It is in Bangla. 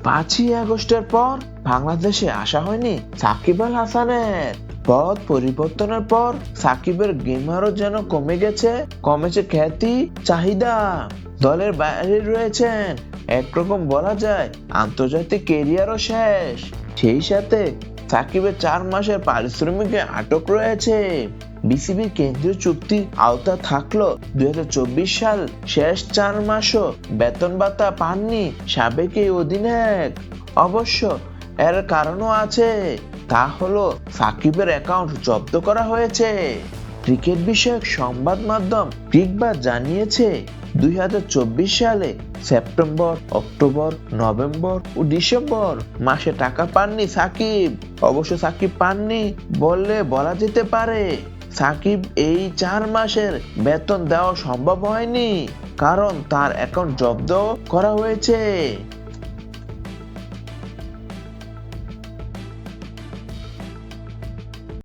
5ই আগস্টের পর বাংলাদেশে আসা হয়নি সাকিব আল হাসানের। পথ পরিবর্তনের পর সাকিবের গেমারও যেন কমেছে খ্যাতি, চাহিদা। দলের বাইরে রয়েছেন, একরকম বলা যায় আন্তর্জাতিক ক্যারিয়ারও শেষ। সেই সাথে সাকিবের 4 মাসের পারিশ্রমিকে আটক রয়েছে। বিসিবির কেন্দ্রীয় চুক্তির আওতা থাকলো 2024 সাল শেষ 4 মাসও বেতন ভাতা পাননি সাবেক এই অধিনায়ক। অবশ্য এর কারণও আছে, তা হলো সাকিবের অ্যাকাউন্ট জব্দ করা হয়েছে। ক্রিকেট বিষয়ক সংবাদ মাধ্যম ক্রিকবাজ জানিয়েছে 2024 সালে সেপ্টেম্বর, অক্টোবর, নভেম্বর ও ডিসেম্বর মাসে টাকা পাননি সাকিব। অবশ্য সাকিব পাননি বললে বলা যেতে পারে সাকিব এই 4 মাসের বেতন দেওয়া সম্ভব হয়নি, কারণ তার অ্যাকাউন্ট জব্দ করা হয়েছে।